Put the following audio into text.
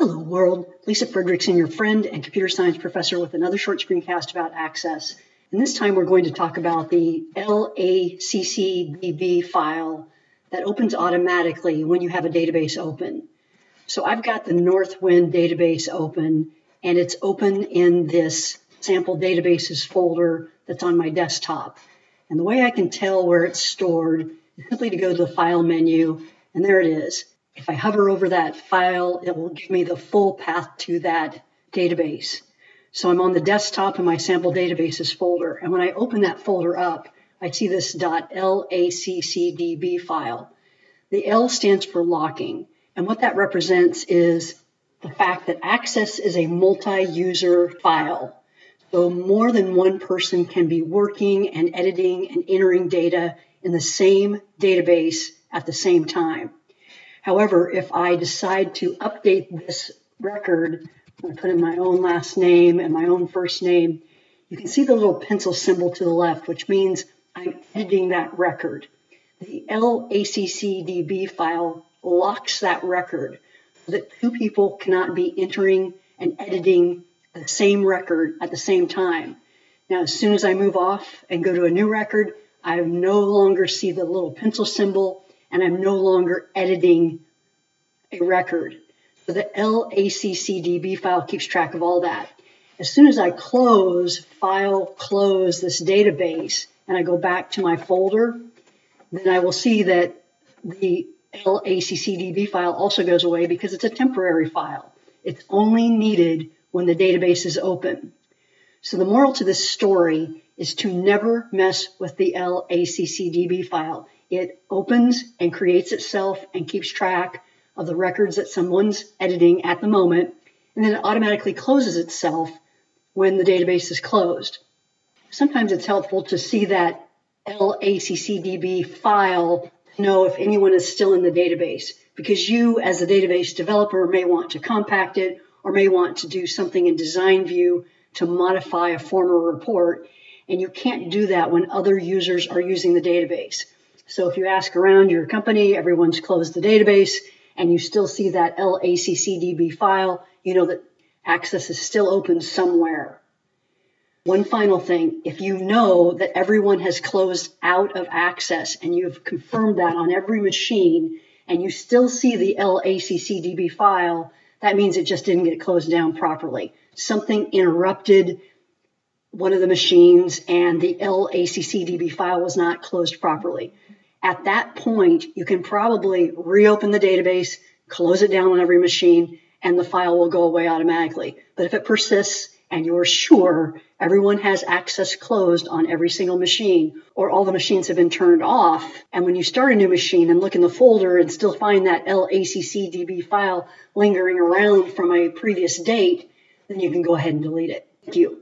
Hello world, Lisa Fredrickson, your friend and computer science professor with another short screencast about Access. And this time we're going to talk about the laccdb file that opens automatically when you have a database open. So I've got the Northwind database open, and it's open in this sample databases folder that's on my desktop. And the way I can tell where it's stored is simply to go to the file menu, and there it is. If I hover over that file, it will give me the full path to that database. So I'm on the desktop in my sample databases folder. And when I open that folder up, I see this .laccdb file. The L stands for locking. And what that represents is the fact that Access is a multi-user file. So more than one person can be working and editing and entering data in the same database at the same time. However, if I decide to update this record, I put in my own last name and my own first name, you can see the little pencil symbol to the left, which means I'm editing that record. The laccdb file locks that record so that two people cannot be entering and editing the same record at the same time. Now, as soon as I move off and go to a new record, I no longer see the little pencil symbol, and I'm no longer editing a record. So the laccdb file keeps track of all that. As soon as I close this database, and I go back to my folder, then I will see that the laccdb file also goes away because it's a temporary file. It's only needed when the database is open. So the moral to this story is to never mess with the laccdb file. It opens and creates itself and keeps track of the records that someone's editing at the moment, and then it automatically closes itself when the database is closed. Sometimes it's helpful to see that laccdb file to know if anyone is still in the database, because you as a database developer may want to compact it or may want to do something in design view to modify a former report, and you can't do that when other users are using the database. So if you ask around your company, everyone's closed the database, and you still see that laccdb file, you know that Access is still open somewhere. One final thing, if you know that everyone has closed out of Access and you've confirmed that on every machine, and you still see the laccdb file, that means it just didn't get closed down properly. Something interrupted one of the machines and the laccdb file was not closed properly. At that point, you can probably reopen the database, close it down on every machine, and the file will go away automatically. But if it persists and you're sure everyone has Access closed on every single machine, or all the machines have been turned off, and when you start a new machine and look in the folder and still find that laccdb file lingering around from a previous date, then you can go ahead and delete it. Thank you.